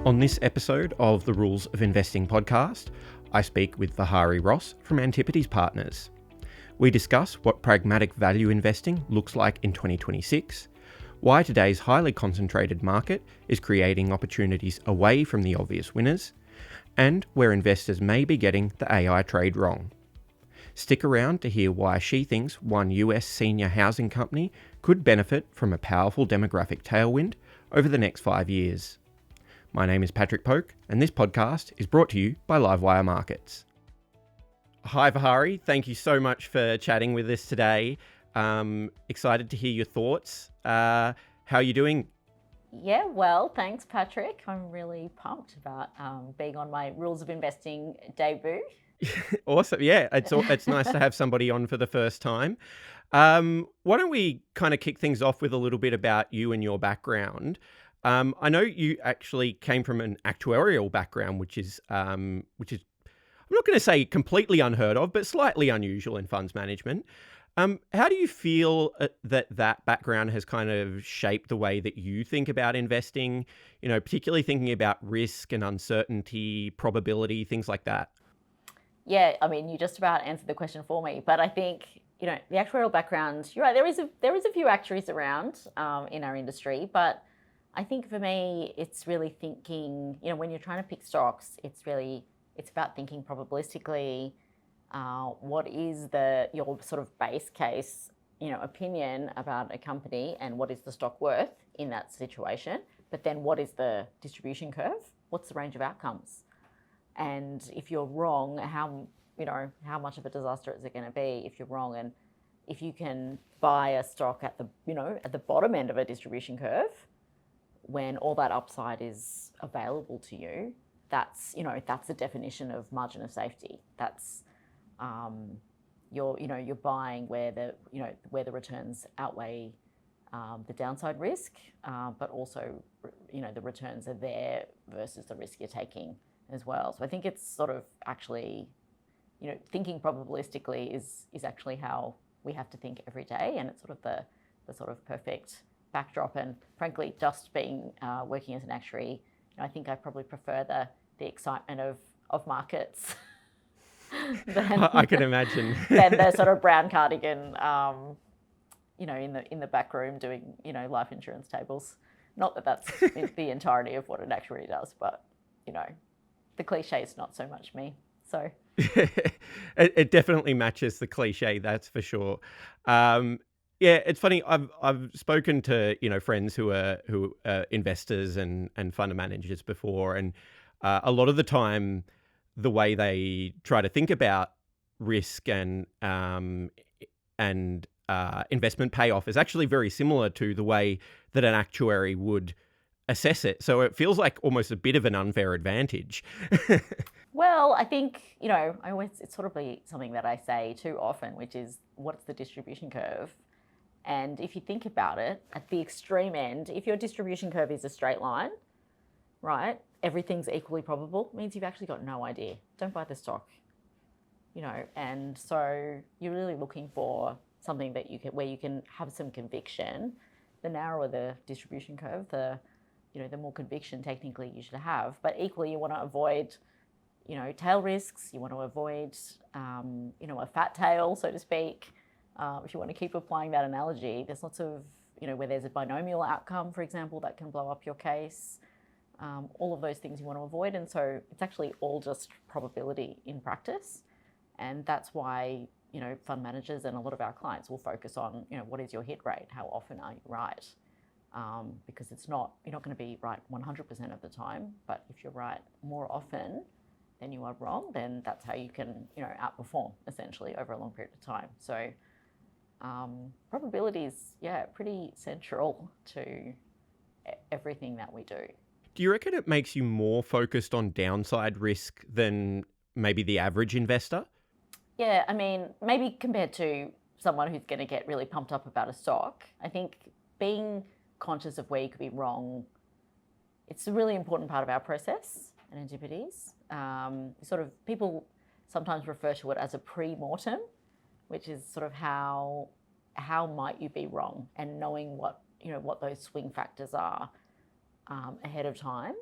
On this episode of the Rules of Investing podcast, I speak with Vihari from Antipodes Partners. We discuss what pragmatic value investing looks like in 2026, why today's highly concentrated market is creating opportunities away from the obvious winners, and where investors may be getting the AI trade wrong. Stick around to hear why she thinks one US senior housing company could benefit from a powerful demographic tailwind over the next 5 years. My name is Patrick Polk, and this podcast is brought to you by Livewire Markets. Hi Vihari, thank you so much for chatting with us today. Excited to hear your thoughts. How are you doing? Yeah, well, thanks, Patrick. I'm really pumped about being on my Rules of Investing debut. Awesome. Yeah, it's nice to have somebody on for the first time. Why don't we kind of kick things off with a little bit about you and your background? I know you actually came from an actuarial background, which is I'm not going to say completely unheard of, but slightly unusual in funds management. How do you feel that background has kind of shaped the way that you think about investing, particularly thinking about risk and uncertainty, probability, things like that? Yeah, I mean, you just about answered the question for me, but I think, the actuarial background, you're right, there is a few actuaries around in our industry, but I think for me, it's really thinking, when you're trying to pick stocks, it's about thinking probabilistically. What is your sort of base case, opinion about a company, and what is the stock worth in that situation? But then what is the distribution curve? What's the range of outcomes? And if you're wrong, how much of a disaster is it going to be if you're wrong? And if you can buy a stock at the bottom end of a distribution curve, when all that upside is available to you, that's the definition of margin of safety. That's you're buying where the returns outweigh the downside risk, but also the returns are there versus the risk you're taking as well. So I think it's sort of actually thinking probabilistically is actually how we have to think every day, and it's sort of the sort of perfect backdrop. And frankly, just being working as an actuary, I think I probably prefer the excitement of markets than, I can imagine than the sort of brown cardigan, in the back room doing life insurance tables. Not that that's the entirety of what an actuary does, but the cliche is not so much me. So it definitely matches the cliche, that's for sure. Yeah, it's funny. I've spoken to friends who are investors and fund managers before, and a lot of the time, the way they try to think about risk and investment payoff is actually very similar to the way that an actuary would assess it. So it feels like almost a bit of an unfair advantage. Well, I think it's sort of something that I say too often, which is, what's the distribution curve? And if you think about it, at the extreme end, if your distribution curve is a straight line, right, everything's equally probable, means you've actually got no idea. Don't buy the stock. And so you're really looking for something where you can have some conviction. The narrower the distribution curve, the more conviction technically you should have. But equally, you want to avoid, tail risks. You want to avoid, a fat tail, so to speak. If you want to keep applying that analogy, there's lots of, where there's a binomial outcome, for example, that can blow up your case. All of those things you want to avoid. And so it's actually all just probability in practice. And that's why, fund managers and a lot of our clients will focus on, what is your hit rate? How often are you right? Because you're not going to be right 100% of the time. But if you're right more often than you are wrong, then that's how you can, outperform essentially over a long period of time. So probability is, pretty central to everything that we do. Do you reckon it makes you more focused on downside risk than maybe the average investor? Yeah, I mean, maybe compared to someone who's going to get really pumped up about a stock, I think being conscious of where you could be wrong, it's a really important part of our process at Antipodes. People sometimes refer to it as a pre-mortem, which is sort of how might you be wrong, and knowing what those swing factors are ahead of time.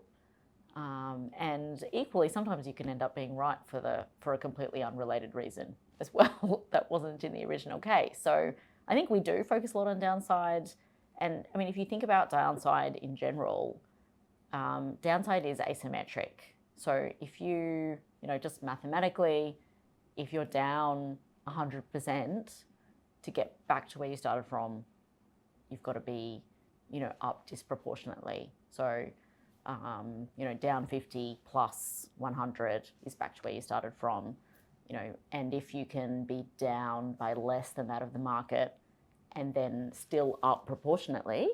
And equally, sometimes you can end up being right for a completely unrelated reason as well that wasn't in the original case. So I think we do focus a lot on downside. And I mean, if you think about downside in general, downside is asymmetric. So if just mathematically, if you're down 100% to get back to where you started from, you've got to be, up disproportionately. So, down 50 plus 100 is back to where you started from, and if you can be down by less than that of the market and then still up proportionately,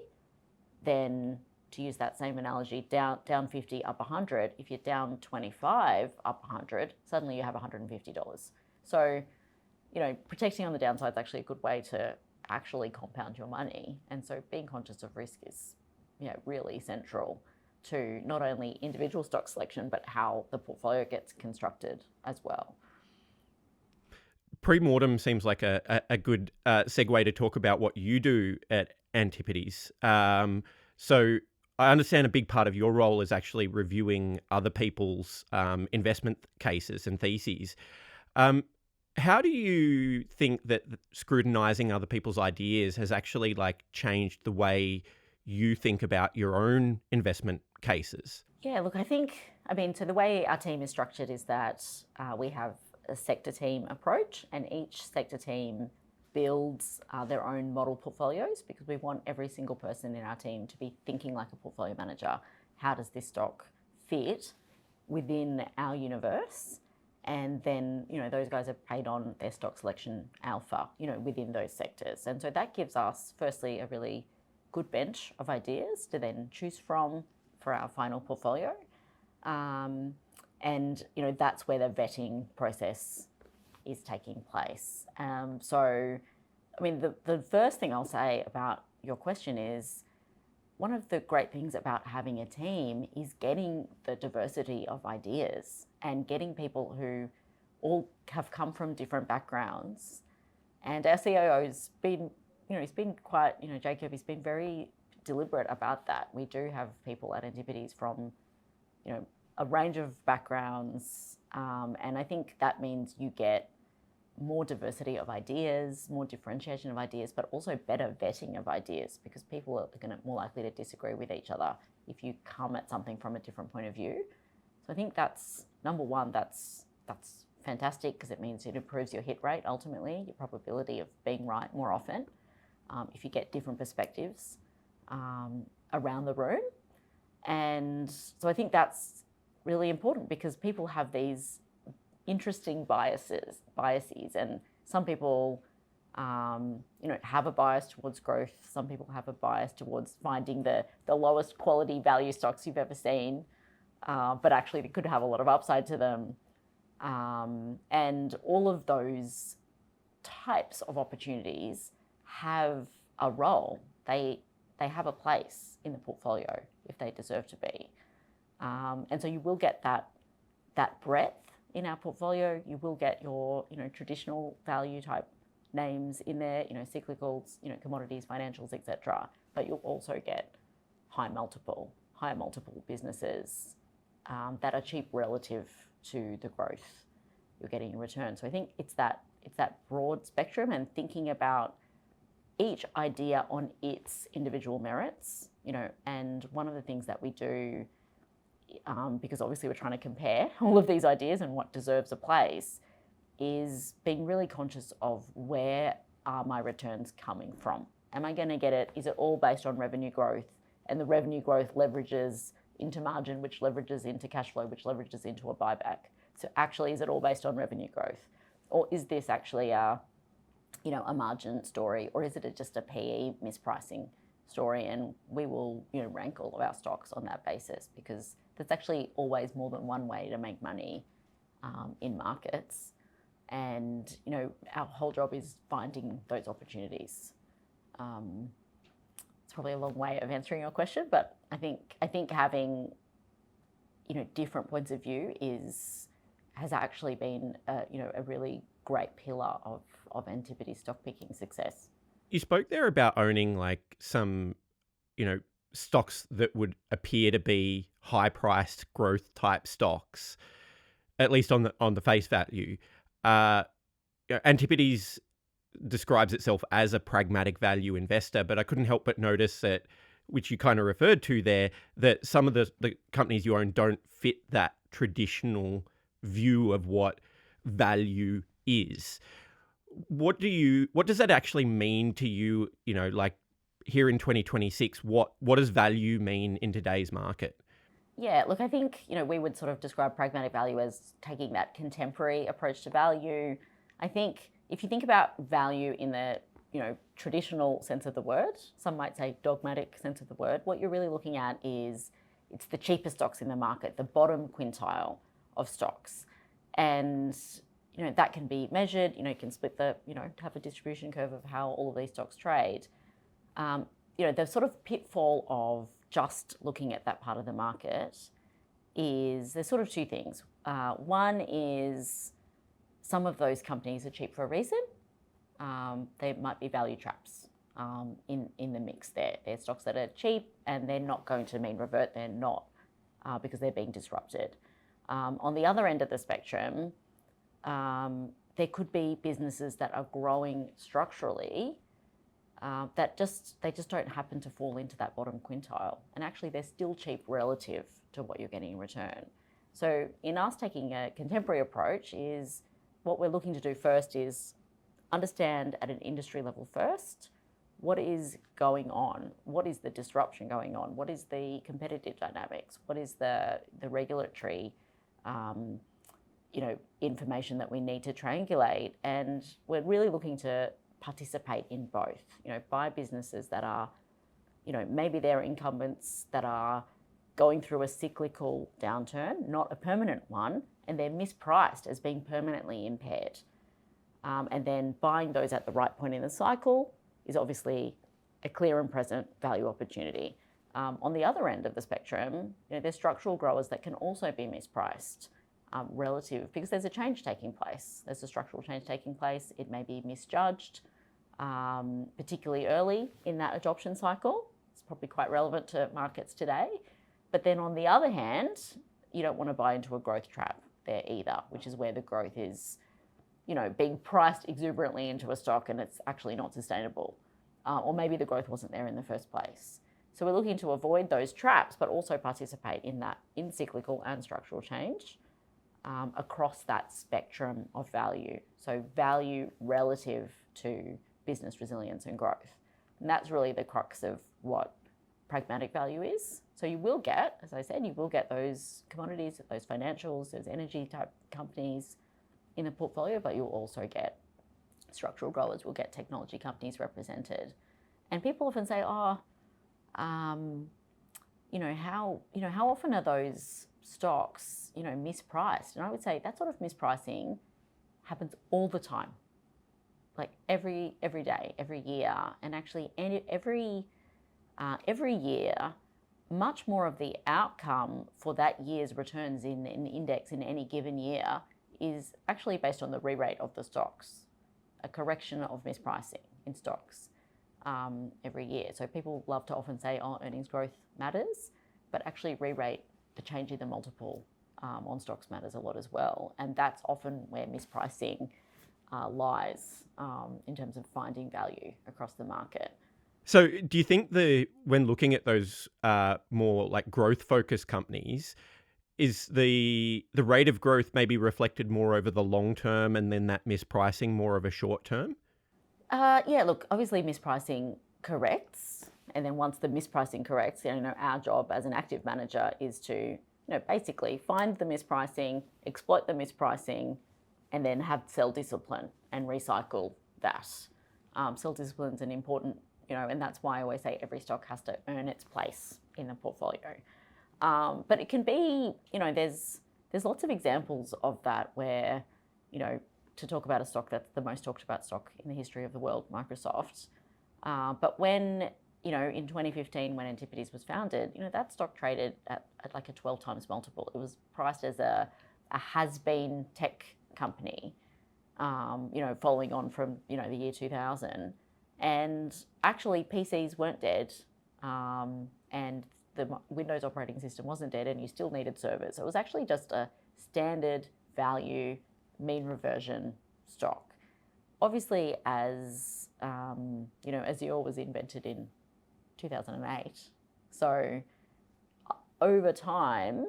then to use that same analogy, down 50, up 100, if you're down 25, up 100, suddenly you have $150. So, protecting on the downside is actually a good way to actually compound your money. And so being conscious of risk is, really central to not only individual stock selection, but how the portfolio gets constructed as well. Pre-mortem seems like a good segue to talk about what you do at Antipodes. So I understand a big part of your role is actually reviewing other people's investment cases and theses. How do you think that scrutinizing other people's ideas has actually changed the way you think about your own investment cases? Yeah, look, so the way our team is structured is that we have a sector team approach, and each sector team builds their own model portfolios because we want every single person in our team to be thinking like a portfolio manager. How does this stock fit within our universe? And then, those guys are paid on their stock selection alpha, within those sectors. And so that gives us, firstly, a really good bench of ideas to then choose from for our final portfolio. And, that's where the vetting process is taking place. The first thing I'll say about your question is, one of the great things about having a team is getting the diversity of ideas and getting people who all have come from different backgrounds. And our COO's been, he's been quite, Jacob, he's been very deliberate about that. We do have people at Antipodes from, a range of backgrounds. And I think that means you get more diversity of ideas, more differentiation of ideas, but also better vetting of ideas, because people are more likely to disagree with each other if you come at something from a different point of view. So I think that's number one. That's fantastic because it means it improves your hit rate, ultimately, your probability of being right more often, if you get different perspectives around the room. And so I think that's really important because people have these interesting biases, and some people, have a bias towards growth. Some people have a bias towards finding the lowest quality value stocks you've ever seen, but actually they could have a lot of upside to them. And all of those types of opportunities have a role. They have a place in the portfolio if they deserve to be. And so you will get that breadth in our portfolio. You will get your, traditional value type names in there, cyclicals, commodities, financials, etc. But you'll also get higher multiple businesses that are cheap relative to the growth you're getting in return. So I think it's that broad spectrum and thinking about each idea on its individual merits, and one of the things that we do, because obviously we're trying to compare all of these ideas and what deserves a place, is being really conscious of where are my returns coming from? Am I going to get it? Is it all based on revenue growth? And the revenue growth leverages into margin, which leverages into cash flow, which leverages into a buyback. So actually, is it all based on revenue growth? Or is this actually a margin story? Or is it just a PE mispricing story? And we will, rank all of our stocks on that basis, because there's actually always more than one way to make money in markets. And, our whole job is finding those opportunities. It's probably a long way of answering your question, but I think having, different points of view has actually been, a really great pillar of Antipodes stock picking success. You spoke there about owning some, stocks that would appear to be high-priced growth type stocks, at least on the face value. Antipodes describes itself as a pragmatic value investor, but I couldn't help but notice that, which you kind of referred to there, that some of the companies you own don't fit that traditional view of what value is. What does that actually mean to you, like here in 2026, what does value mean in today's market? Yeah, look, I think, we would sort of describe pragmatic value as taking that contemporary approach to value. I think if you think about value in the, traditional sense of the word, some might say dogmatic sense of the word, what you're really looking at is it's the cheapest stocks in the market, the bottom quintile of stocks. And, that can be measured, you can split have a distribution curve of how all of these stocks trade. The sort of pitfall of just looking at that part of the market is there's sort of two things. One is some of those companies are cheap for a reason. They might be value traps in the mix there. They're stocks that are cheap and they're not going to mean revert. They're not because they're being disrupted. On the other end of the spectrum, there could be businesses that are growing structurally they just don't happen to fall into that bottom quintile. And actually, they're still cheap relative to what you're getting in return. So in us taking a contemporary approach is what we're looking to do first is understand at an industry level first, what is going on? What is the disruption going on? What is the competitive dynamics? What is the regulatory information that we need to triangulate? And we're really looking to participate in both, buy businesses that are, maybe they're incumbents that are going through a cyclical downturn, not a permanent one, and they're mispriced as being permanently impaired. And then buying those at the right point in the cycle is obviously a clear and present value opportunity. On the other end of the spectrum, there's structural growers that can also be mispriced relative because there's a change taking place. There's a structural change taking place. It may be misjudged, particularly early in that adoption cycle. It's probably quite relevant to markets today. But then on the other hand, you don't want to buy into a growth trap there either, which is where the growth is, being priced exuberantly into a stock and it's actually not sustainable. Or maybe the growth wasn't there in the first place. So we're looking to avoid those traps, but also participate in cyclical and structural change across that spectrum of value. So value relative to business resilience and growth. And that's really the crux of what pragmatic value is. So you will get, as I said, those commodities, those financials, those energy type companies in the portfolio, but you'll also get structural growers, will get technology companies represented. And people often say, how often are those stocks, mispriced? And I would say that sort of mispricing happens all the time, like every day, every year, and actually every year, much more of the outcome for that year's returns in an index in any given year is actually based on the re-rate of the stocks, a correction of mispricing in stocks every year. So people love to often say, earnings growth matters, but actually re-rate, the change in the multiple on stocks matters a lot as well. And that's often where mispricing lies in terms of finding value across the market. So do you think when looking at those more like growth-focused companies, is the rate of growth maybe reflected more over the long term and then that mispricing more of a short term? Yeah, look, obviously mispricing corrects. And then once the mispricing corrects, our job as an active manager is to, basically find the mispricing, exploit the mispricing, and then have sell discipline and recycle that. Sell discipline is an important, and that's why I always say every stock has to earn its place in the portfolio. But it can be, there's lots of examples of that where, to talk about a stock that's the most talked about stock in the history of the world, Microsoft. But when, in 2015, when Antipodes was founded, that stock traded at like a 12 times multiple. It was priced as a has-been tech company, following on from, the year 2000. And actually PCs weren't dead. And the Windows operating system wasn't dead and you still needed servers. So it was actually just a standard value mean reversion stock. Obviously, as Azure was invented in 2008, so over time,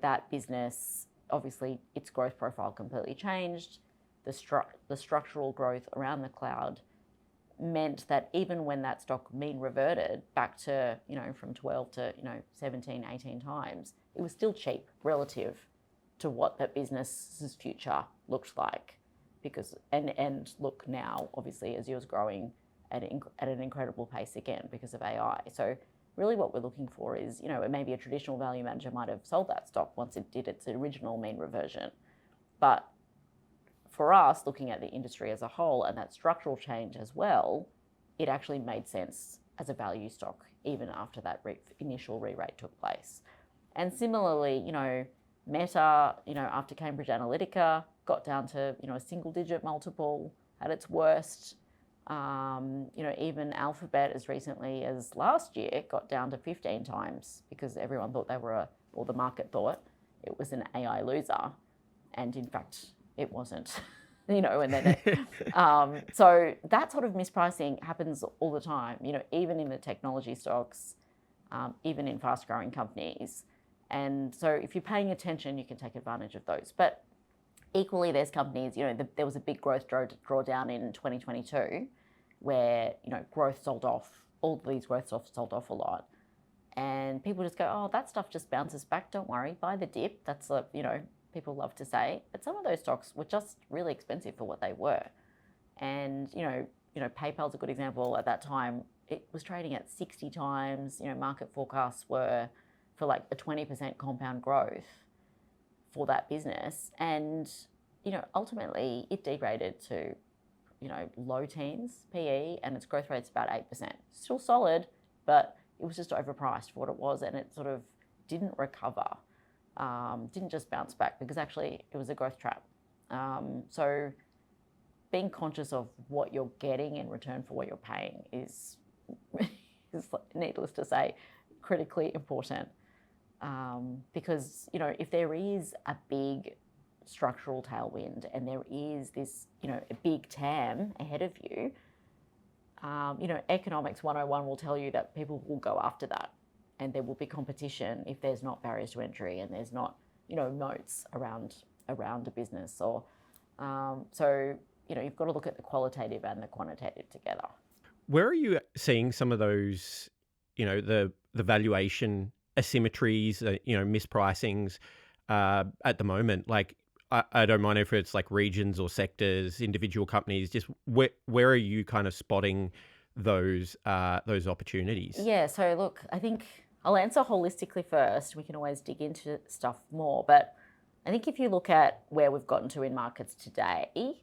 that business, obviously its growth profile completely changed. The structural growth around the cloud meant that even when that stock mean reverted back to, from 12 to, 17, 18 times, it was still cheap relative to what that business's future looked like. Because, and look now, obviously, Azure's growing at an incredible pace again because of AI. So really what we're looking for is, maybe a traditional value manager might have sold that stock once it did its original mean reversion. But for us, looking at the industry as a whole and that structural change as well, it actually made sense as a value stock, even after that initial re-rate took place. And similarly, Meta, after Cambridge Analytica, got down to, a single-digit multiple at its worst. Even Alphabet, as recently as last year, got down to 15 times because everyone thought or the market thought it was an AI loser. And in fact, it wasn't, and then so that sort of mispricing happens all the time, even in the technology stocks, even in fast-growing companies. And so if you're paying attention, you can take advantage of those. But equally, there's companies, there was a big growth drawdown in 2022 where, growth sold off, all these growth stocks sold off a lot. And people just go, oh, that stuff just bounces back. Don't worry, buy the dip. That's, people love to say. But some of those stocks were just really expensive for what they were. And, PayPal's a good example. At that time, it was trading at 60 times. Market forecasts were for like a 20% compound growth for that business. And, ultimately it degraded to, low teens PE and its growth rate's about 8%. Still solid, but it was just overpriced for what it was and it sort of didn't recover, didn't just bounce back because actually it was a growth trap. So being conscious of what you're getting in return for what you're paying is needless to say, critically important. Because, if there is a big structural tailwind and there is this, a big TAM ahead of you, Economics 101 will tell you that people will go after that and there will be competition if there's not barriers to entry and there's not, moats around a business. Or, so, you've got to look at the qualitative and the quantitative together. Where are you seeing some of those, the valuation asymmetries, mispricings at the moment? Like, I don't mind if it's like regions or sectors, individual companies. Just where are you kind of spotting those opportunities? Yeah. So look, I think I'll answer holistically first. We can always dig into stuff more, but I think if you look at where we've gotten to in markets today,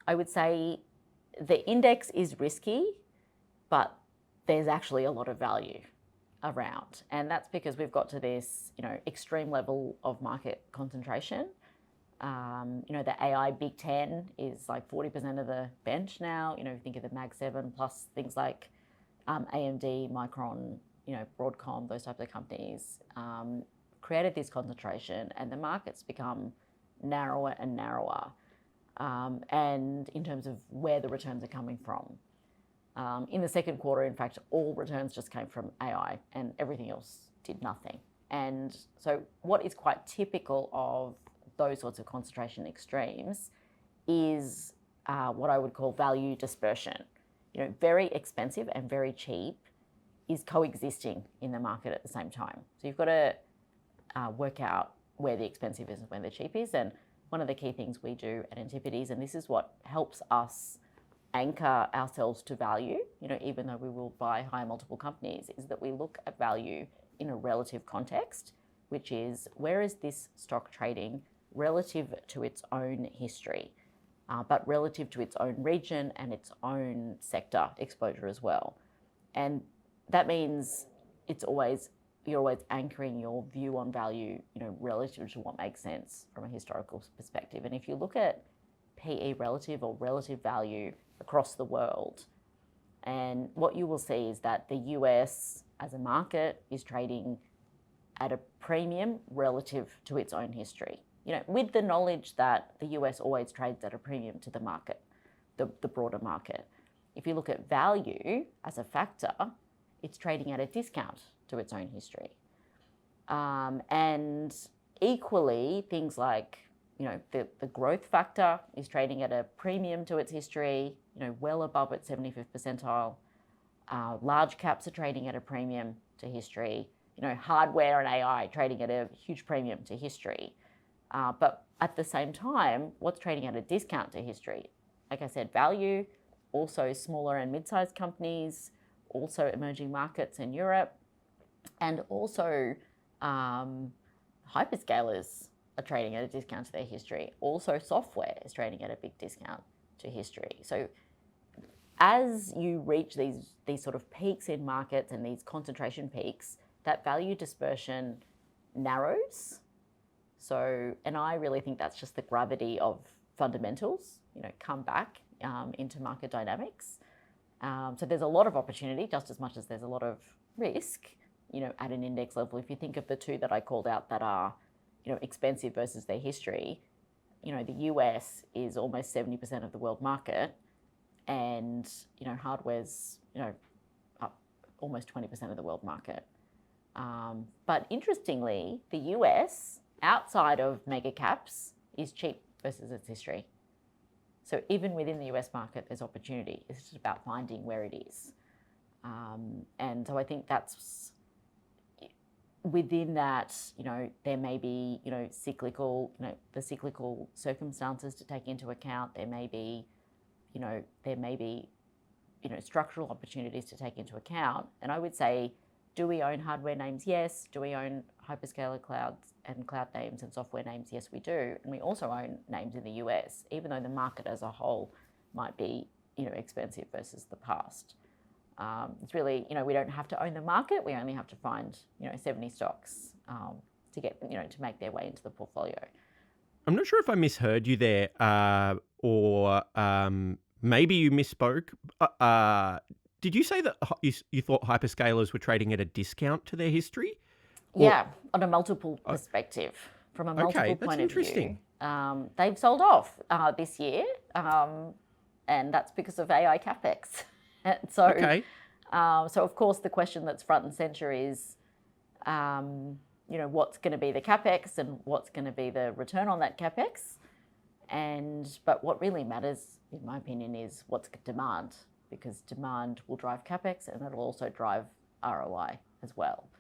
I would say the index is risky, but there's actually a lot of value around. And that's because we've got to this, extreme level of market concentration. The AI Big 10 is like 40% of the bench now. If you think of the Mag 7 plus things like AMD, Micron, Broadcom, those types of companies, created this concentration and the market's become narrower and narrower. And in terms of where the returns are coming from. In the second quarter, in fact, all returns just came from AI and everything else did nothing. And so what is quite typical of those sorts of concentration extremes is what I would call value dispersion. Very expensive and very cheap is coexisting in the market at the same time. So you've got to work out where the expensive is and where the cheap is. And one of the key things we do at Antipodes, and this is what helps us anchor ourselves to value, even though we will buy high multiple companies, is that we look at value in a relative context, which is where is this stock trading relative to its own history, but relative to its own region and its own sector exposure as well. And that means you're always anchoring your view on value, relative to what makes sense from a historical perspective. And if you look at PE relative or relative value across the world, And what you will see is that the US as a market is trading at a premium relative to its own history. With the knowledge that the US always trades at a premium to the market, the broader market. If you look at value as a factor, it's trading at a discount to its own history. And equally, things like, the growth factor is trading at a premium to its history, well above its 75th percentile. Large caps are trading at a premium to history. Hardware and AI trading at a huge premium to history. But at the same time, what's trading at a discount to history? Like I said, value, also smaller and mid-sized companies, also emerging markets in Europe, and also hyperscalers are trading at a discount to their history. Also software is trading at a big discount to history. So as you reach these sort of peaks in markets and these concentration peaks, that value dispersion narrows. So, and I really think that's just the gravity of fundamentals, come back into market dynamics. So there's a lot of opportunity, just as much as there's a lot of risk, at an index level. If you think of the two that I called out that are, expensive versus their history, the US is almost 70% of the world market, and, hardware's, up almost 20% of the world market. But interestingly, the US, outside of mega caps, is cheap versus its history. So even within the US market, there's opportunity. It's just about finding where it is. And so I think that's within that, there may be, cyclical, the cyclical circumstances to take into account. There may be, structural opportunities to take into account. And I would say, do we own hardware names? Yes. Do we own hyperscaler clouds and cloud names and software names? Yes, we do. And we also own names in the US, even though the market as a whole might be, expensive versus the past. It's really, we don't have to own the market. We only have to find, 70 stocks to get, to make their way into the portfolio. I'm not sure if I misheard you there, or maybe you misspoke. Did you say that you thought hyperscalers were trading at a discount to their history? Yeah, on a multiple perspective, from a multiple point of view. They've sold off this year, and that's because of AI capex. So, so of course, the question that's front and center is, what's going to be the capex and what's going to be the return on that capex? But what really matters, in my opinion, is what's demand, because demand will drive capex and it'll also drive ROI as well.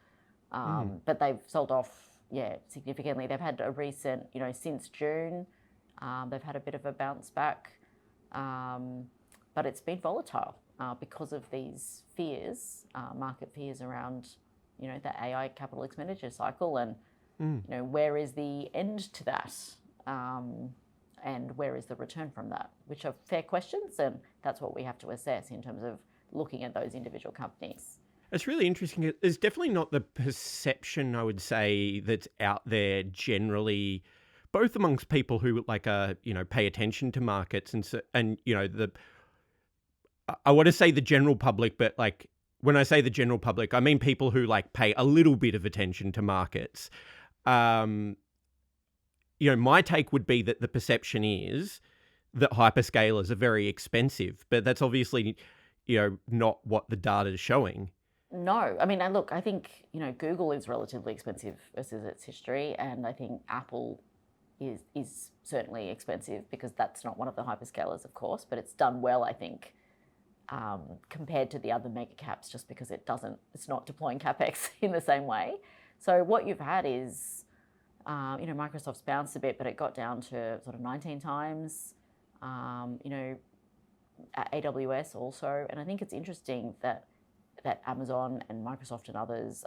But they've sold off, significantly. They've had a recent, since June, they've had a bit of a bounce back, but it's been volatile. Because of these fears, market fears around, the AI capital expenditure cycle, and where is the end to that, and where is the return from that, which are fair questions, and that's what we have to assess in terms of looking at those individual companies. It's really interesting. There's definitely not the perception, I would say, that's out there generally, both amongst people who pay attention to markets and I want to say the general public, but when I say the general public, I mean people who pay a little bit of attention to markets. My take would be that the perception is that hyperscalers are very expensive, but that's obviously, not what the data is showing. No, I mean, I think, Google is relatively expensive versus its history, and I think Apple is certainly expensive because that's not one of the hyperscalers, of course, but it's done well, I think. Compared to the other mega caps, just because it's not deploying capex in the same way. So what you've had is, Microsoft's bounced a bit, but it got down to sort of 19 times. AWS also, and I think it's interesting that Amazon and Microsoft and others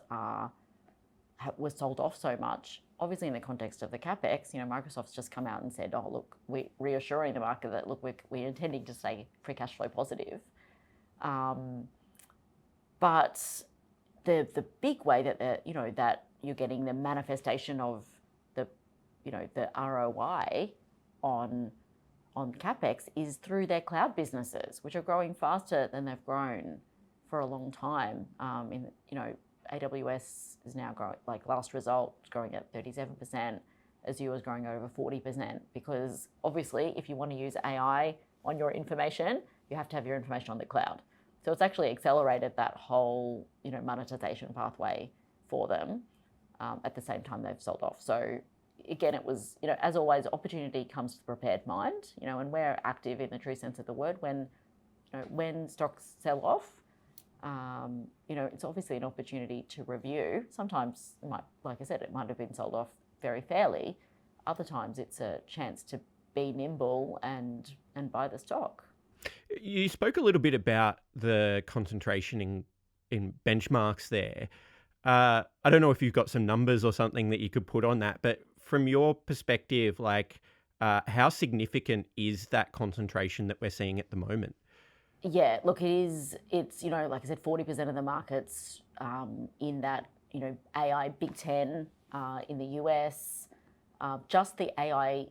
were sold off so much. Obviously, in the context of the capex, Microsoft's just come out and said, "Oh, look, we're reassuring the market that we're intending to stay free cash flow positive." But the big way that that you're getting the manifestation of the ROI on on CapEx is through their cloud businesses, which are growing faster than they've grown for a long time. AWS is now growing, like last result, growing at 37%. Azure is growing over 40%, because obviously if you want to use AI on your information, you have to have your information on the cloud. So it's actually accelerated that whole, monetization pathway for them. At the same time they've sold off. So again, it was, as always, opportunity comes to the prepared mind, and we're active in the true sense of the word when stocks sell off. It's obviously an opportunity to review. Sometimes, like I said, it might have been sold off very fairly. Other times it's a chance to be nimble and buy the stock. You spoke a little bit about the concentration in benchmarks there. I don't know if you've got some numbers or something that you could put on that, but from your perspective, how significant is that concentration that we're seeing at the moment? Yeah, look, it's, like I said, 40% of the markets in that, AI Big 10 in the US, just the AI,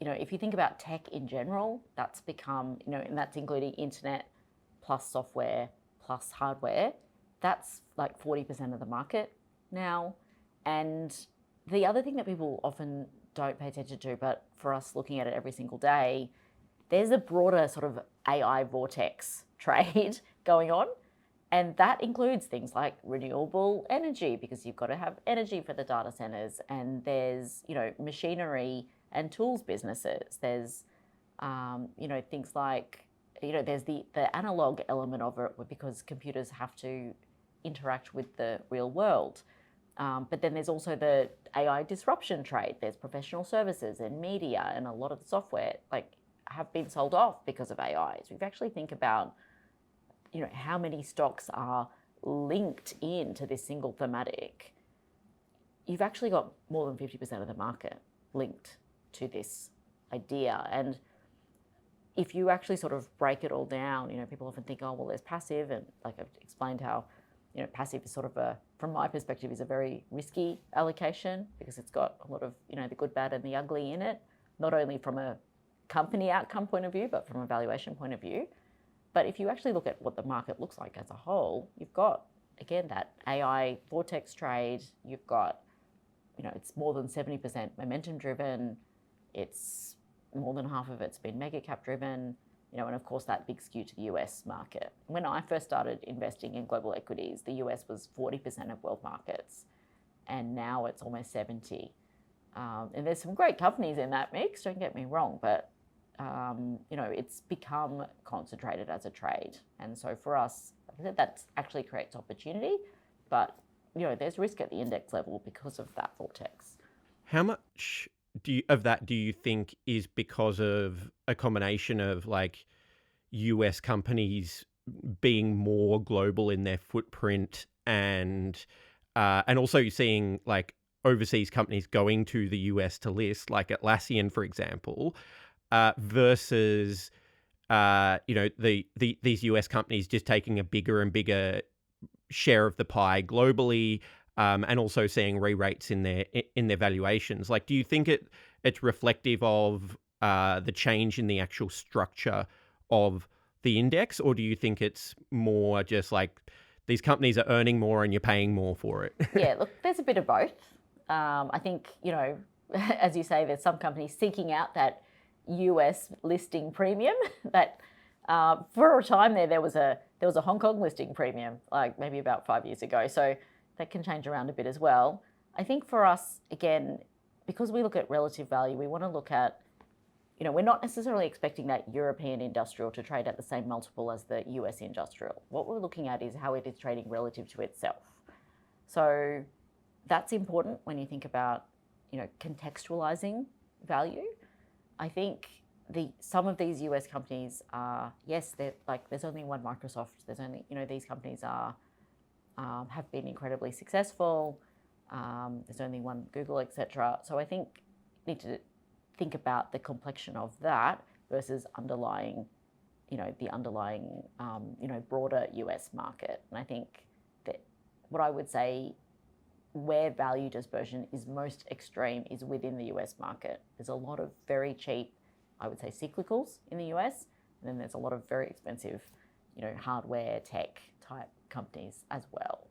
if you think about tech in general, that's become, and that's including internet plus software plus hardware, that's like 40% of the market now. And the other thing that people often don't pay attention to, but for us looking at it every single day, there's a broader sort of AI vortex trade going on. And that includes things like renewable energy, because you've got to have energy for the data centers. And there's, machinery and tools businesses. There's, things like, there's the analog element of it, because computers have to interact with the real world. But then there's also the AI disruption trade. There's professional services and media, and a lot of the software have been sold off because of AI. So if you actually think about, how many stocks are linked into this single thematic, you've actually got more than 50% of the market linked to this idea. And if you actually sort of break it all down, people often think, oh, well, there's passive, and like I've explained how, passive is sort of from my perspective, is a very risky allocation, because it's got a lot of, the good, bad and the ugly in it, not only from a company outcome point of view, but from a valuation point of view. But if you actually look at what the market looks like as a whole, you've got, again, that AI vortex trade. You've got, it's more than 70% momentum driven. It's more than half of it's been mega cap driven, and of course that big skew to the US market. When I first started investing in global equities, the US was 40% of world markets, and now it's almost 70. And there's some great companies in that mix, don't get me wrong, but it's become concentrated as a trade. And so for us, like I said, that actually creates opportunity, but there's risk at the index level because of that vortex. How much of that do you think is because of a combination of US companies being more global in their footprint, and also seeing overseas companies going to the US to list, like Atlassian, for example, versus these US companies just taking a bigger and bigger share of the pie globally, and also seeing re-rates in their valuations? Do you think it's reflective of the change in the actual structure of the index, or do you think it's more just these companies are earning more and you're paying more for it? Yeah, look, there's a bit of both. I think, as you say, there's some companies seeking out that US listing premium that for a time there was a Hong Kong listing premium, maybe about 5 years ago. So that can change around a bit as well. I think for us, again, because we look at relative value, we want to look at, we're not necessarily expecting that European industrial to trade at the same multiple as the US industrial. What we're looking at is how it is trading relative to itself. So that's important when you think about, contextualizing value. I think some of these US companies are, yes, they're there's only one Microsoft. There's only, these companies have been incredibly successful. There's only one Google, etc. So I think you need to think about the complexion of that versus underlying, the underlying, broader US market. And I think that what I would say, where value dispersion is most extreme is within the US market. There's a lot of very cheap I would say, cyclicals in the US. And then there's a lot of very expensive, hardware, tech type companies as well.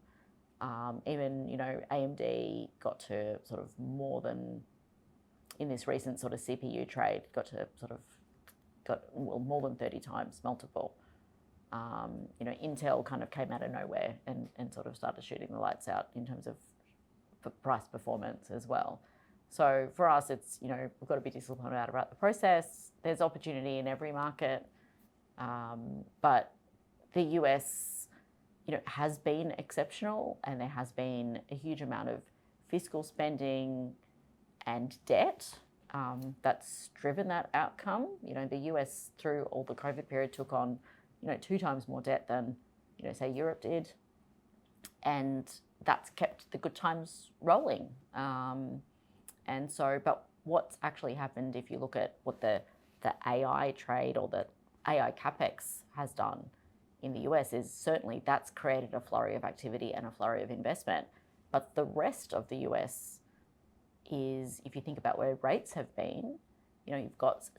Even, AMD got to sort of more than, in this recent sort of CPU trade, got more than 30 times multiple. Intel kind of came out of nowhere and sort of started shooting the lights out in terms of price performance as well. So for us, it's, we've got to be disciplined about the process. There's opportunity in every market. But the US, has been exceptional, and there has been a huge amount of fiscal spending and debt that's driven that outcome. The US through all the COVID period took on, 2 times more debt than, say Europe did. And that's kept the good times rolling. But what's actually happened, if you look at what the AI trade or the AI capex has done in the US, is certainly that's created a flurry of activity and a flurry of investment. But the rest of the US is, if you think about where rates have been, you've got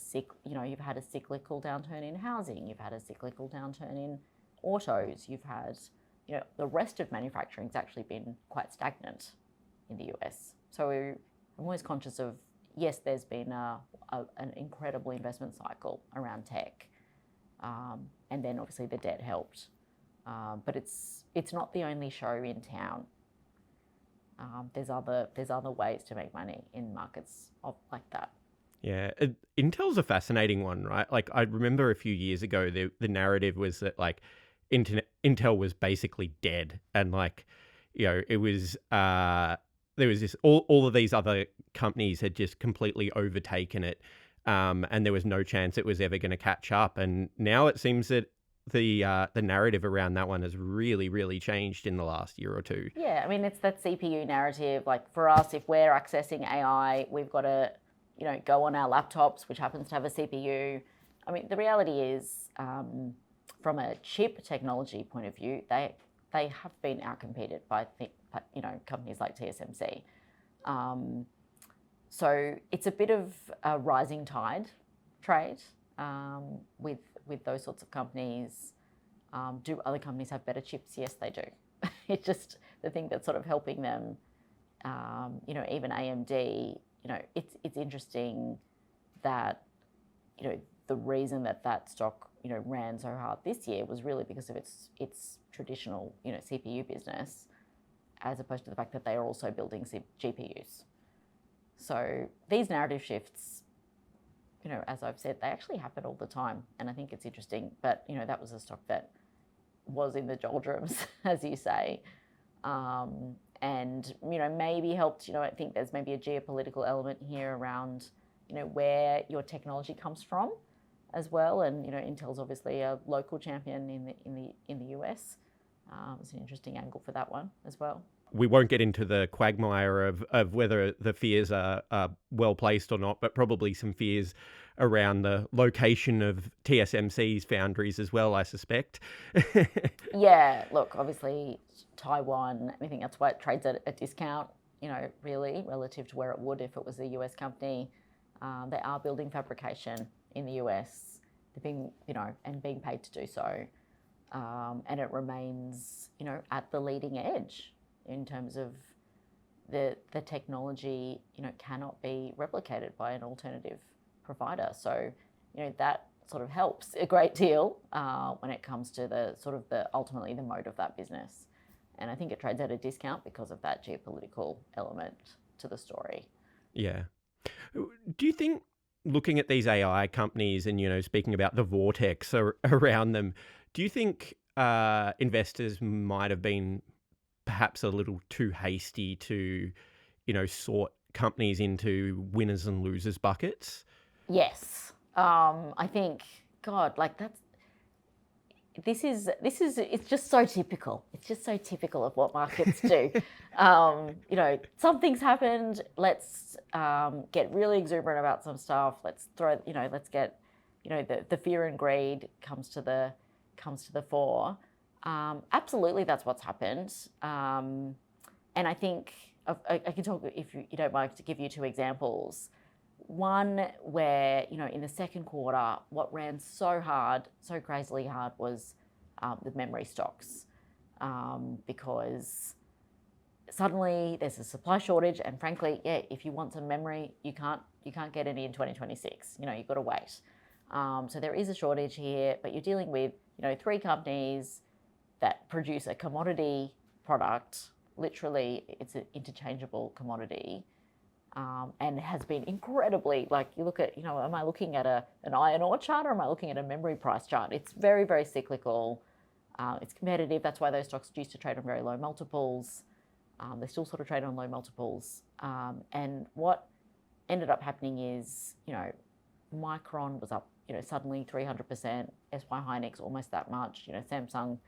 you've had a cyclical downturn in housing, you've had a cyclical downturn in autos, you've had, the rest of manufacturing's actually been quite stagnant in the US. So I'm always conscious of, yes, there's been an incredible investment cycle around tech. And then obviously the debt helped. But it's not the only show in town. There's other ways to make money in markets like that. Yeah, Intel's a fascinating one, right? Like, I remember a few years ago, the narrative was that, like, Intel was basically dead, and, like, it was there was this all of these other companies had just completely overtaken it, and there was no chance it was ever going to catch up. And now it seems that the narrative around that one has really, really changed in the last year or two. Yeah, I mean, it's that CPU narrative. Like, for us, if we're accessing AI, we've got to, go on our laptops, which happens to have a CPU. I mean, the reality is, from a chip technology point of view, they have been outcompeted by companies like TSMC. So it's a bit of a rising tide trade with those sorts of companies. Do other companies have better chips? Yes, they do. It's just the thing that's sort of helping them. Even AMD. It's interesting that the reason that stock ran so hard this year was really because of its traditional CPU business, as opposed to the fact that they are also building GPUs. So these narrative shifts, as I've said, they actually happen all the time, and I think it's interesting. But that was a stock that was in the doldrums, as you say, and maybe helped. I think there's maybe a geopolitical element here around where your technology comes from, as well. And Intel's obviously a local champion in the US. It's an interesting angle for that one as well. We won't get into the quagmire of whether the fears are well placed or not, but probably some fears around the location of TSMC's foundries as well, I suspect. Yeah, look, obviously Taiwan, I think that's why it trades at a discount, really, relative to where it would if it was a US company. They are building fabrication in the US. They're being, and being paid to do so. And it remains, at the leading edge in terms of the technology, cannot be replicated by an alternative provider. So, that sort of helps a great deal when it comes to ultimately the mode of that business. And I think it trades at a discount because of that geopolitical element to the story. Yeah. Do you think, looking at these AI companies and, speaking about the vortex around them, do you think investors might have been perhaps a little too hasty to, sort companies into winners and losers buckets? Yes. I think, God, like it's just so typical. It's just so typical of what markets do. Something's happened. Let's get really exuberant about some stuff. Let's get, the fear and greed comes to the fore. Absolutely, that's what's happened. And I think I can talk, if you don't mind, to give you 2 examples. One where, in the second quarter, what ran so hard, so crazily hard was the memory stocks, because suddenly there's a supply shortage, and frankly, if you want some memory, you can't get any in 2026. You've got to wait. So there is a shortage here, but you're dealing with 3 companies that produce a commodity product. Literally, it's an interchangeable commodity, and has been incredibly, you look at, am I looking at an iron ore chart, or am I looking at a memory price chart? It's very, very cyclical. It's competitive. That's why those stocks used to trade on very low multiples. They still sort of trade on low multiples. And what ended up happening is, Micron was up, suddenly 300%, SY Hynix almost that much, Samsung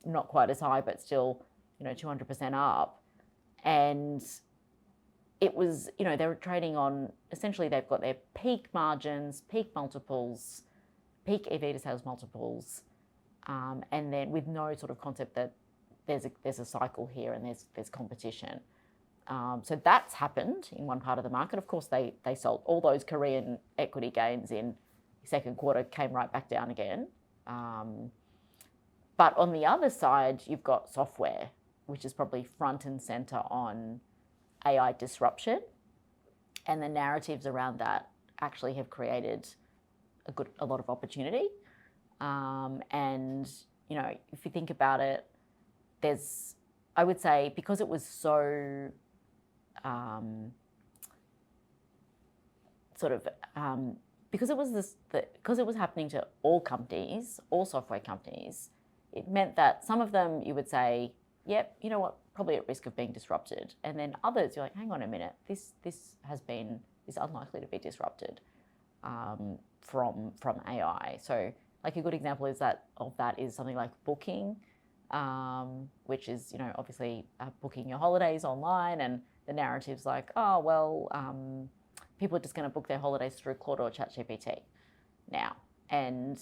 not quite as high, but still, 200% up. And it was, they were trading on, essentially they've got their peak margins, peak multiples, peak EV to sales multiples, and then with no sort of concept that there's a cycle here and there's competition. So that's happened in one part of the market. Of course, they sold all those Korean equity gains in second quarter, came right back down again. But on the other side, you've got software, which is probably front and center on AI disruption, and the narratives around that actually have created a lot of opportunity. And if you think about it, I would say, because it was so because it was happening to all companies, all software companies, it meant that some of them you would say, yep, you know what, probably at risk of being disrupted, and then others you're like, hang on a minute, this is unlikely to be disrupted from AI. So a good example is that is something like Booking, which is obviously booking your holidays online, and the narrative's like, oh well, people are just going to book their holidays through Claude or ChatGPT now. And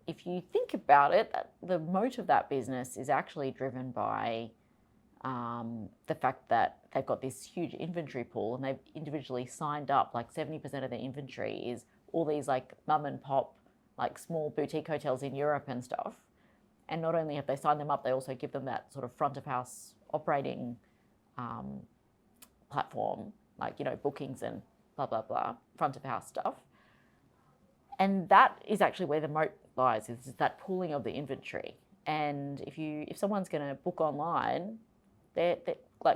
if you think about it, the moat of that business is actually driven by the fact that they've got this huge inventory pool, and they've individually signed up, 70% of their inventory is all these mum and pop, small boutique hotels in Europe and stuff. And not only have they signed them up, they also give them that sort of front of house operating platform, bookings and blah, blah, blah, front of house stuff. And that is actually where the moat lies, is that pooling of the inventory. And if someone's going to book online, they're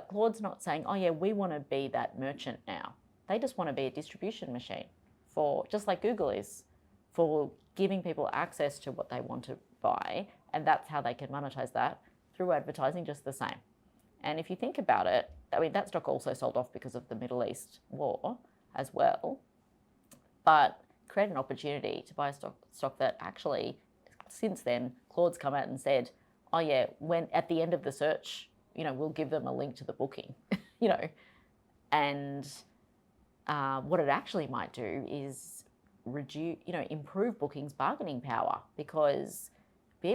Claude's not saying, oh yeah, we want to be that merchant now. They just want to be a distribution machine just like Google is, for giving people access to what they want to buy. And that's how they can monetize that, through advertising, just the same. And if you think about it, that stock also sold off because of the Middle East war as well, but create an opportunity to buy a stock that actually, since then, Claude's come out and said, oh yeah, when at the end of the search, we'll give them a link to the booking, and what it actually might do is improve Booking's bargaining power, because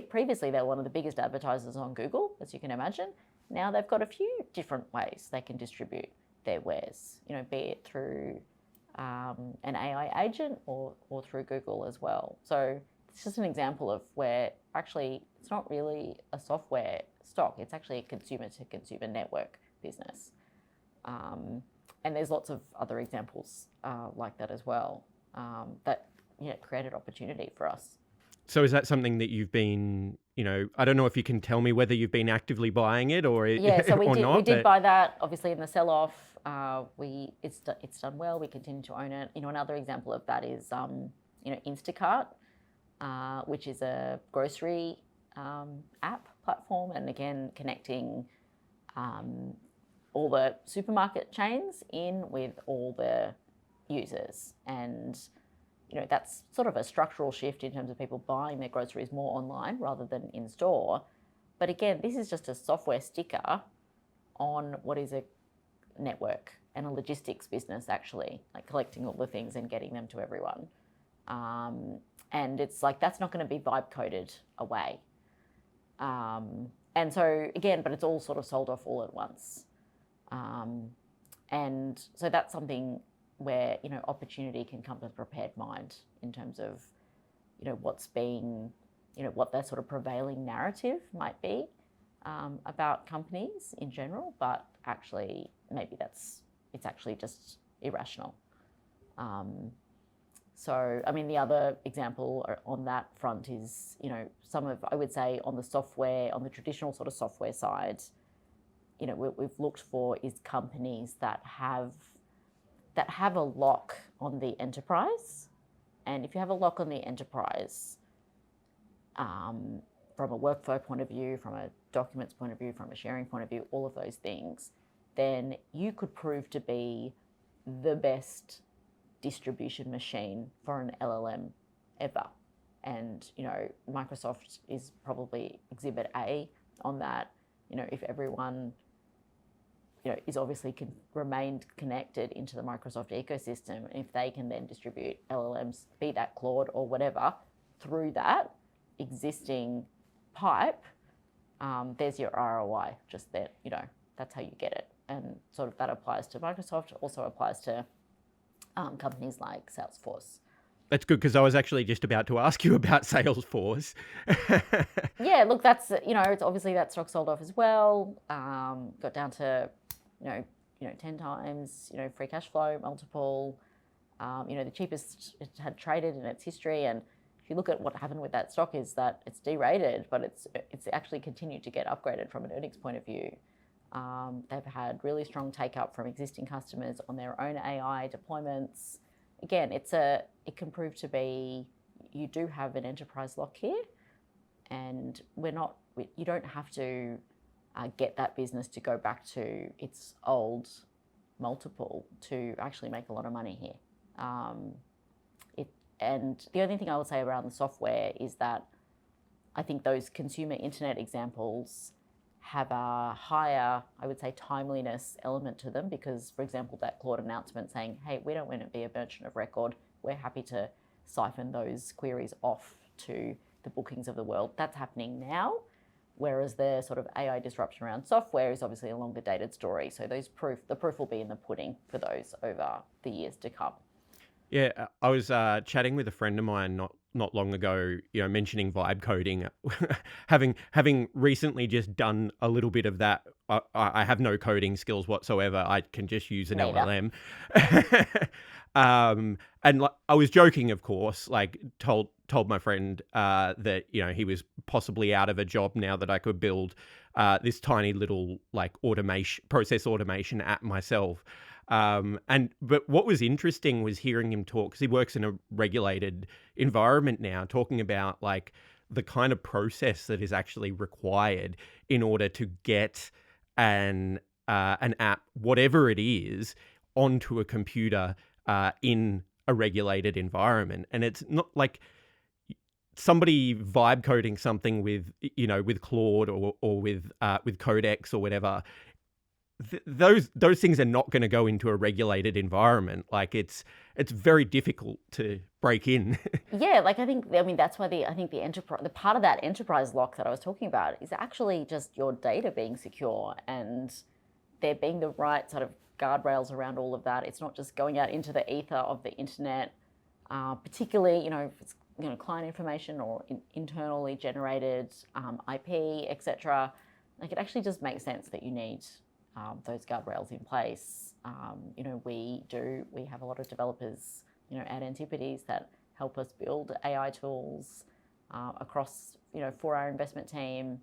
previously they were one of the biggest advertisers on Google, as you can imagine. Now they've got a few different ways they can distribute their wares, be it through an AI agent or through Google as well. So it's just an example of where actually it's not really a software stock, it's actually a consumer-to-consumer network business. And there's lots of other examples like that as well, that created opportunity for us. So is that something that you've been, I don't know if you can tell me whether you've been actively buying it or so we did. Not, we did buy that, obviously, in the sell-off. It's done well. We continue to own it. Another example of that is Instacart, which is a grocery app platform, and again connecting all the supermarket chains in with all the users. And that's sort of a structural shift in terms of people buying their groceries more online rather than in store. But again, this is just a software sticker on what is a network and a logistics business, actually, collecting all the things and getting them to everyone. And it's that's not going to be vibe coded away. And so again, but it's all sort of sold off all at once. And so that's something where, opportunity can come to a prepared mind in terms of, what's being, what their sort of prevailing narrative might be about companies in general, but actually maybe it's actually just irrational. So, I mean, the other example on that front is, some of, I would say, on the traditional sort of software side, what we've looked for is companies that have a lock on the enterprise. And if you have a lock on the enterprise, from a workflow point of view, from a documents point of view, from a sharing point of view, all of those things, then you could prove to be the best distribution machine for an LLM ever. And, Microsoft is probably exhibit A on that. If everyone, is obviously remained connected into the Microsoft ecosystem, and if they can then distribute LLMs, be that Claude or whatever, through that existing pipe, there's your ROI, just that, that's how you get it. And sort of that applies to Microsoft, also applies to companies like Salesforce. That's good, because I was actually just about to ask you about Salesforce. Yeah, look, that's, it's obviously that stock sold off as well. Got down to, 10 times, free cash flow multiple. The cheapest it had traded in its history. And if you look at what happened with that stock, is that it's derated, but it's actually continued to get upgraded from an earnings point of view. They've had really strong take up from existing customers on their own AI deployments. Again, it can prove to be, you do have an enterprise lock here, and you don't have to get that business to go back to its old multiple to actually make a lot of money here. And the only thing I will say around the software is that I think those consumer internet examples have a higher, I would say, timeliness element to them, because, for example, that Claude announcement saying, hey, we don't want to be a merchant of record, we're happy to siphon those queries off to the bookings of the world. That's happening now, whereas the sort of AI disruption around software is obviously a longer dated story. So the proof will be in the pudding for those over the years to come. Yeah, I was chatting with a friend of mine not long ago, mentioning vibe coding. having recently just done a little bit of that. I have no coding skills whatsoever. I can just use an LLM. And I was joking, of course. Like told my friend that he was possibly out of a job now that I could build this tiny little like process automation app myself. But what was interesting was hearing him talk, because he works in a regulated environment now, talking about like the kind of process that is actually required in order to get an app, whatever it is, onto a computer in a regulated environment. And it's not like somebody vibe coding something with Claude or with Codex or whatever. Those things are not going to go into a regulated environment. Like it's very difficult to break in. Yeah, like that's why the part of that enterprise lock that I was talking about is actually just your data being secure and there being the right sort of guardrails around all of that. It's not just going out into the ether of the internet, particularly if it's client information or internally generated IP, etc. Like it actually just makes sense that you need those guardrails in place. We have a lot of developers, at Antipodes that help us build AI tools across, for our investment team.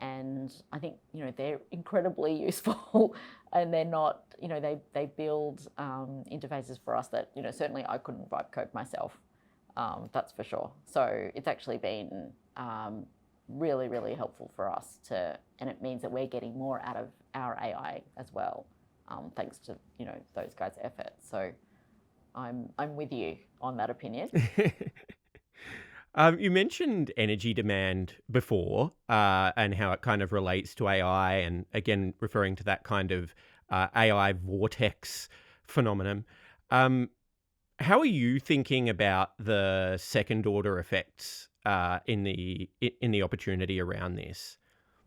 And I think, they're incredibly useful and they're not, they build interfaces for us that, certainly I couldn't vibe code myself. That's for sure. So it's actually been really, really helpful for us and it means that we're getting more out of our AI as well, thanks to, those guys' efforts. So I'm with you on that opinion. You mentioned energy demand before and how it kind of relates to AI, and again, referring to that kind of AI vortex phenomenon. How are you thinking about the second order effects in the opportunity around this?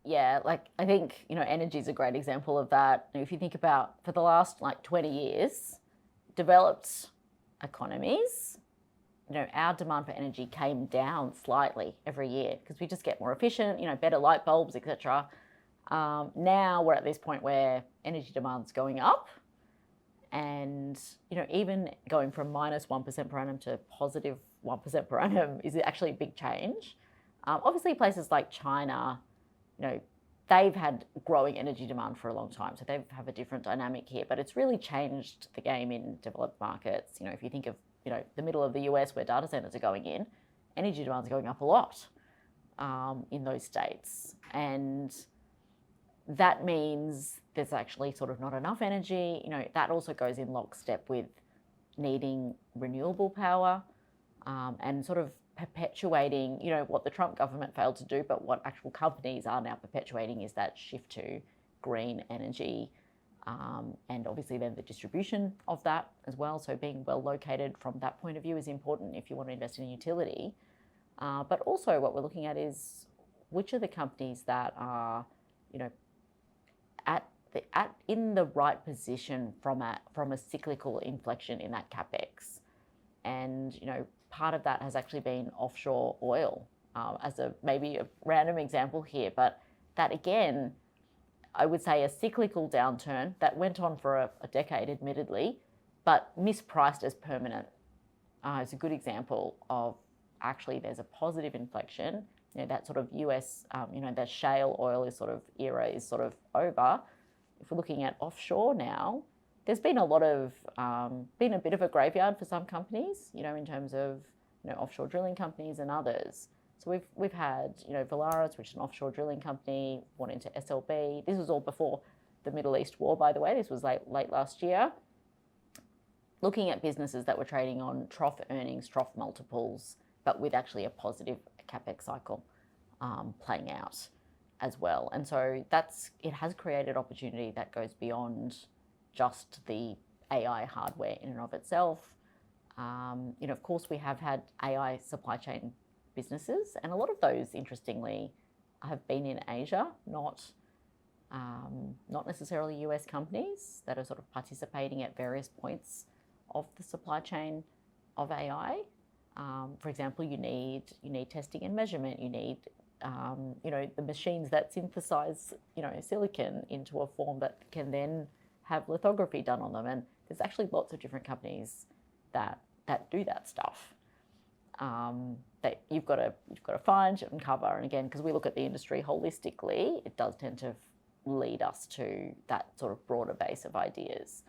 Yeah, like I think, energy is a great example of that. If you think about for the last 20 years, developed economies, our demand for energy came down slightly every year because we just get more efficient, better light bulbs, etc. Now we're at this point where energy demand's going up, and even going from minus 1% per annum to positive 1% per annum is actually a big change. Obviously, places like China, they've had growing energy demand for a long time, so they have a different dynamic here. But it's really changed the game in developed markets. If you think of the middle of the US where data centers are going in, energy demand's going up a lot in those states, and that means there's actually sort of not enough energy. That also goes in lockstep with needing renewable power and sort of perpetuating, what the Trump government failed to do, but what actual companies are now perpetuating is that shift to green energy. And obviously then the distribution of that as well. So being well located from that point of view is important if you want to invest in a utility. But also what we're looking at is which are the companies that are, in the right position from a cyclical inflection in that capex. And part of that has actually been offshore oil as maybe a random example here, but that again, I would say a cyclical downturn that went on for a decade, admittedly, but mispriced as permanent. It's a good example of actually there's a positive inflection. That sort of US, that shale oil era is sort of over. If we're looking at offshore now, there's been a lot of, been a bit of a graveyard for some companies, in terms of, offshore drilling companies and others. So we've had, Vihari, which is an offshore drilling company, bought into SLB. This was all before the Middle East war, by the way. This was late last year. Looking at businesses that were trading on trough earnings, trough multiples, but with actually a positive capex cycle playing out as well. And so it has created opportunity that goes beyond just the AI hardware in and of itself. Of course, we have had AI supply chain businesses, and a lot of those, interestingly, have been in Asia, not necessarily US companies that are sort of participating at various points of the supply chain of AI. For example, you need testing and measurement. You need the machines that synthesize silicon into a form that can then have lithography done on them. And there's actually lots of different companies that do that stuff. That you've got to find and cover. And again, because we look at the industry holistically, it does tend to lead us to that sort of broader base of ideas.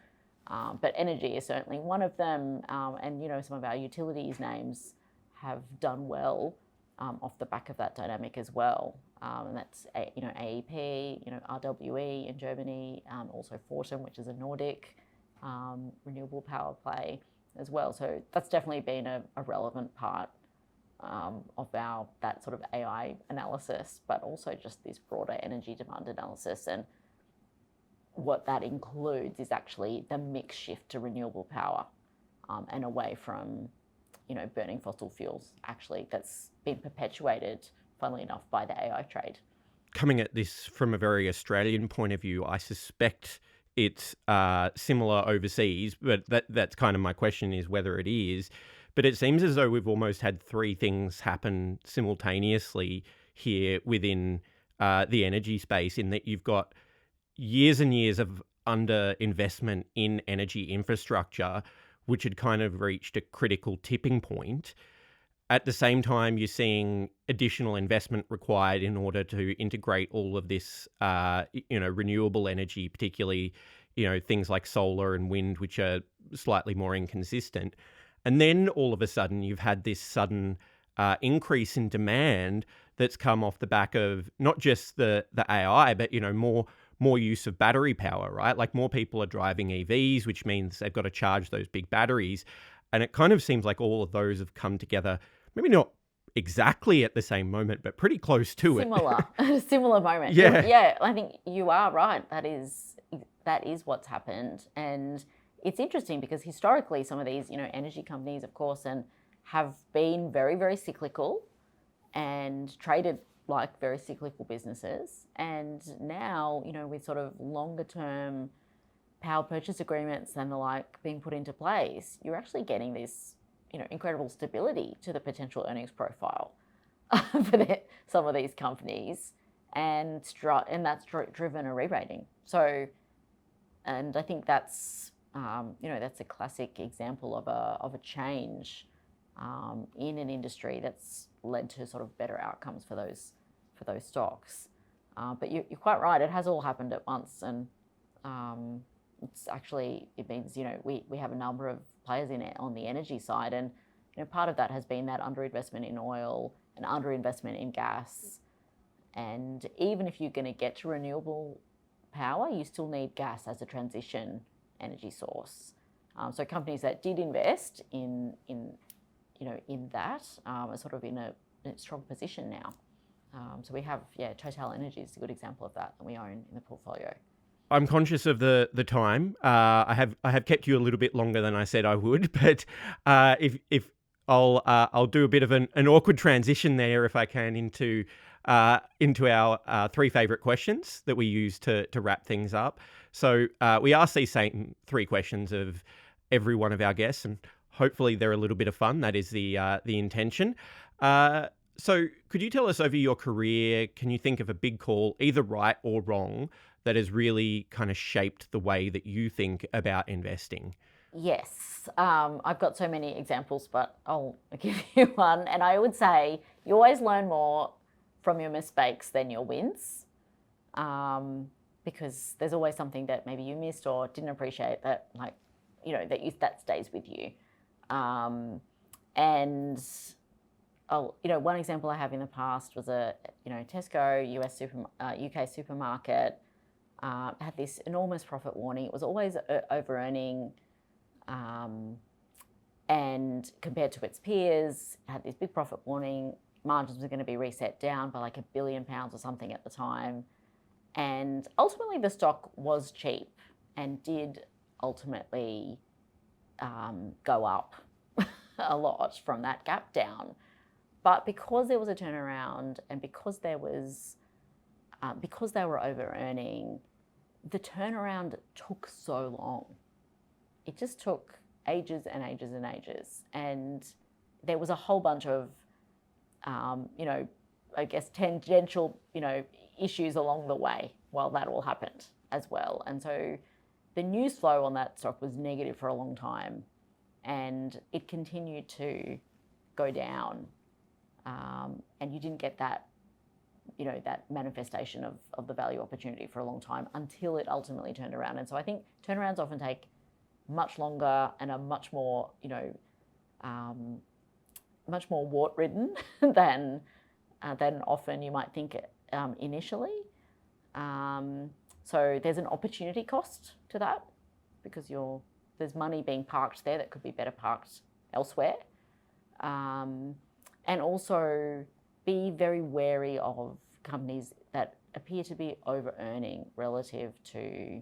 But energy is certainly one of them, and some of our utilities names have done well off the back of that dynamic as well. And that's AEP, RWE in Germany, also Fortum, which is a Nordic renewable power play as well. So that's definitely been a relevant part of that sort of AI analysis, but also just this broader energy demand analysis. And what that includes is actually the mix shift to renewable power and away from burning fossil fuels, actually, that's been perpetuated, funnily enough, by the AI trade. Coming at this from a very Australian point of view, I suspect it's similar overseas, but that's kind of my question, is whether it is. But it seems as though we've almost had three things happen simultaneously here within the energy space, in that you've got years and years of underinvestment in energy infrastructure, which had kind of reached a critical tipping point. At the same time, you're seeing additional investment required in order to integrate all of this, renewable energy, particularly, things like solar and wind, which are slightly more inconsistent. And then all of a sudden, you've had this sudden increase in demand that's come off the back of not just the AI, but, more use of battery power, right? Like more people are driving EVs, which means they've got to charge those big batteries. And it kind of seems like all of those have come together, maybe not exactly at the same moment, but pretty close to it. Similar moment. Yeah, I think you are right. That is what's happened. And it's interesting because historically some of these, energy companies, of course, and have been very, very cyclical and traded like very cyclical businesses. And now, with sort of longer term power purchase agreements and the like being put into place, you're actually getting this, incredible stability to the potential earnings profile for some of these companies, and that's driven a re-rating. So, and I think that's that's a classic example of a change in an industry that's led to sort of better outcomes for those stocks. But you're quite right; it has all happened at once, and it means we have a number of players in it on the energy side, and part of that has been that underinvestment in oil and underinvestment in gas. And even if you're going to get to renewable power, you still need gas as a transition energy source. So companies that did invest in that are sort of in a strong position now. So we have, Total Energy is a good example of that we own in the portfolio. I'm conscious of the time. I have kept you a little bit longer than I said I would, but if I'll do a bit of an awkward transition there, if I can, into our three favourite questions that we use to wrap things up. So we ask these same three questions of every one of our guests, and hopefully they're a little bit of fun. That is the intention. So could you tell us, over your career, can you think of a big call, either right or wrong, that has really kind of shaped the way that you think about investing? Yes, I've got so many examples, but I'll give you one. And I would say you always learn more from your mistakes than your wins, because there's always something that maybe you missed or didn't appreciate that, that stays with you. And one example I have in the past was Tesco, UK supermarket, had this enormous profit warning. It was always over-earning, and compared to its peers, it had this big profit warning. Margins were going to be reset down by like £1 billion or something at the time. And ultimately the stock was cheap and did ultimately go up a lot from that gap down. But because there was a turnaround, and because they were over-earning, the turnaround took so long. It just took ages and ages and ages. And there was a whole bunch of, tangential, issues along the way while that all happened as well. And so the news flow on that stock was negative for a long time, and it continued to go down. And you didn't get that, that manifestation of the value opportunity for a long time until it ultimately turned around. And so I think turnarounds often take much longer and are much more, much more wart-ridden than often you might think initially. So there's an opportunity cost to that, because there's money being parked there that could be better parked elsewhere. And also be very wary of companies that appear to be over-earning relative to,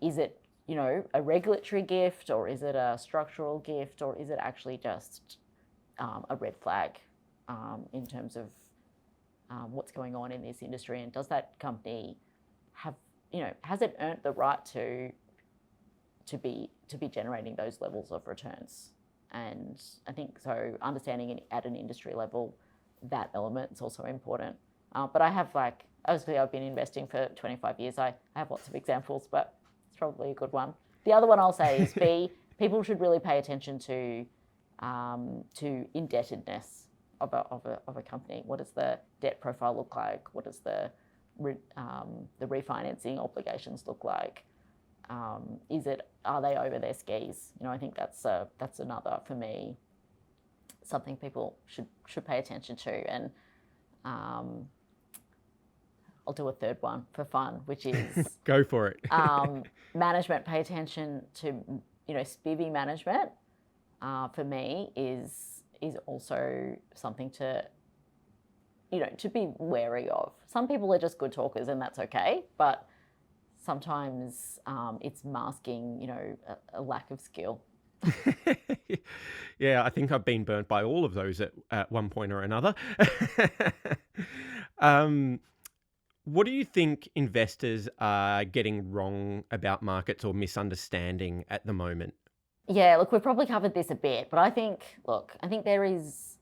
is it, a regulatory gift, or is it a structural gift, or is it actually just a red flag in terms of what's going on in this industry, and does that company have, has it earned the right to be generating those levels of returns? And I think so understanding it at an industry level, that element is also important. But I have obviously I've been investing for 25 years. I have lots of examples, but it's probably a good one. The other one I'll say is people should really pay attention to indebtedness of a company. What does the debt profile look like? What does the refinancing obligations look like? Are they over their skis? I think that's another, for me, something people should pay attention to. And I'll do a third one for fun, which is go for it. Management. Pay attention to SPIVy management. For me is also something to be wary of. Some people are just good talkers, and that's okay, but sometimes it's masking, a lack of skill. Yeah, I think I've been burnt by all of those at one point or another. What do you think investors are getting wrong about markets or misunderstanding at the moment? Yeah, look, we've probably covered this a bit, but I think there's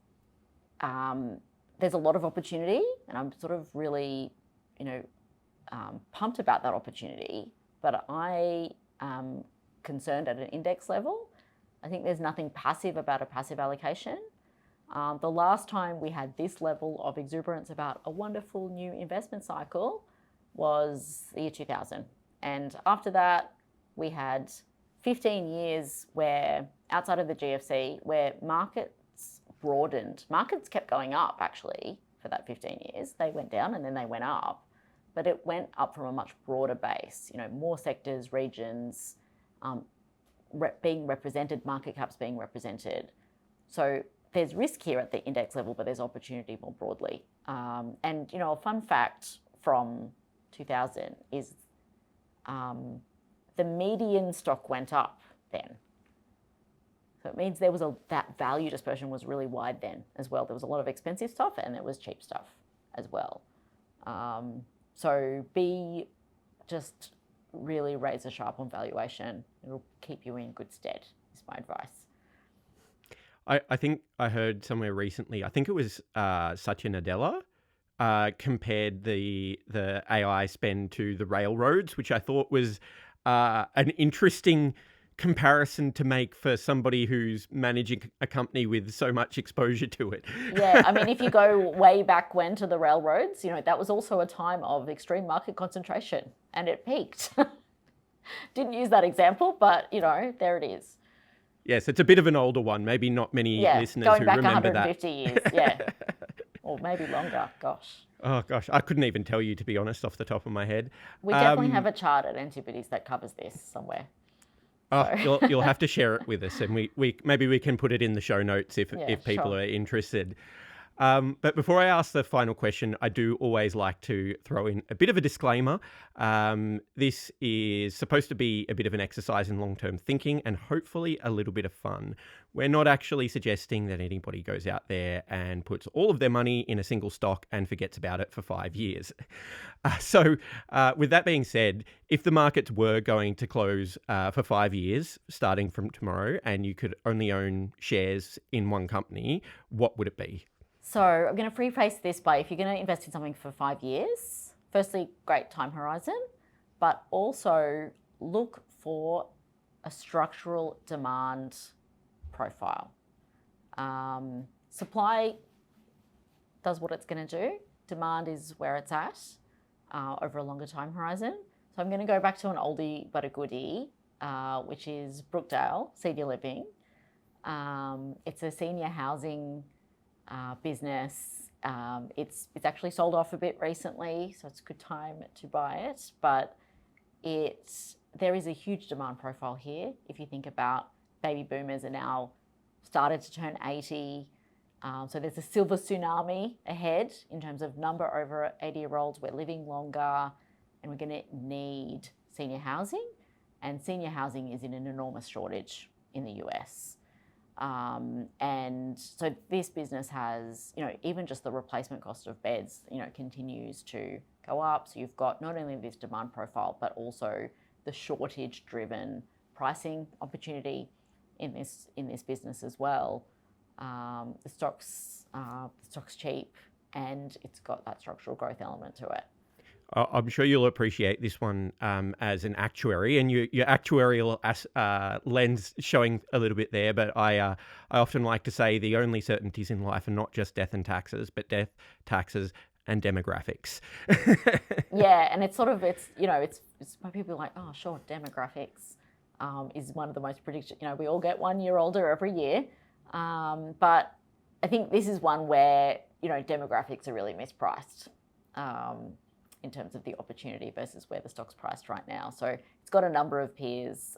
a lot of opportunity, and I'm sort of really, pumped about that opportunity. But I am concerned at an index level. I think there's nothing passive about a passive allocation. The last time we had this level of exuberance about a wonderful new investment cycle was the year 2000. And after that, we had 15 years where, outside of the GFC, where markets broadened. Markets kept going up, actually, for that 15 years. They went down and then they went up. But it went up from a much broader base, more sectors, regions being represented, market caps being represented. So there's risk here at the index level, but there's opportunity more broadly. And, a fun fact from 2000 is the median stock went up then. So it means that value dispersion was really wide then as well. There was a lot of expensive stuff and there was cheap stuff as well. So just really razor sharp on valuation. It'll keep you in good stead, is my advice. I think I heard somewhere recently, I think it was Satya Nadella, compared the AI spend to the railroads, which I thought was an interesting comparison to make for somebody who's managing a company with so much exposure to it. Yeah, I mean, if you go way back when to the railroads, that was also a time of extreme market concentration and it peaked. Didn't use that example, but, there it is. Yes, it's a bit of an older one. Maybe not many listeners who remember that. Going back 150 years, yeah. Or maybe longer, gosh. Oh, gosh. I couldn't even tell you, to be honest, off the top of my head. We definitely have a chart at Antipodes that covers this somewhere. Oh, you'll have to share it with us, and we maybe we can put it in the show notes if people are interested. But before I ask the final question, I do always like to throw in a bit of a disclaimer. This is supposed to be a bit of an exercise in long-term thinking and hopefully a little bit of fun. We're not actually suggesting that anybody goes out there and puts all of their money in a single stock and forgets about it for 5 years. So with that being said, if the markets were going to close for 5 years, starting from tomorrow, and you could only own shares in one company, what would it be? So I'm going to preface this by, if you're going to invest in something for 5 years, firstly, great time horizon, but also look for a structural demand profile. Supply does what it's going to do. Demand is where it's at over a longer time horizon. So I'm going to go back to an oldie but a goodie, which is Brookdale Senior Living. It's a senior housing business. It's actually sold off a bit recently, so it's a good time to buy it. But there is a huge demand profile here. If you think about baby boomers are now started to turn 80, so there's a silver tsunami ahead in terms of number over 80-year-olds. We're living longer, and we're going to need senior housing, and senior housing is in an enormous shortage in the US. And so this business has, even just the replacement cost of beds, continues to go up. So you've got not only this demand profile, but also the shortage-driven pricing opportunity in this business as well. The stock's cheap, and it's got that structural growth element to it. I'm sure you'll appreciate this one as an actuary, and your actuarial lens showing a little bit there. But I often like to say the only certainties in life are not just death and taxes, but death, taxes, and demographics. Yeah, and it's when people are like, oh, sure, demographics is one of the most predicted. We all get 1 year older every year, but I think this is one where demographics are really mispriced. In terms of the opportunity versus where the stock's priced right now. So it's got a number of peers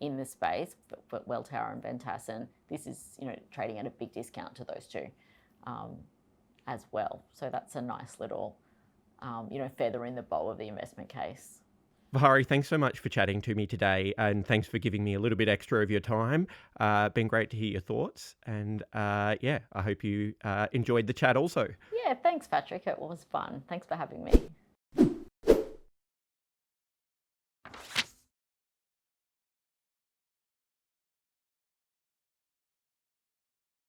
in the space, but Welltower and Ventas, and this is trading at a big discount to those two as well. So that's a nice little feather in the bow of the investment case. Vihari, thanks so much for chatting to me today, and thanks for giving me a little bit extra of your time. Been great to hear your thoughts, and I hope you enjoyed the chat also. Yeah, thanks, Patrick. It was fun. Thanks for having me.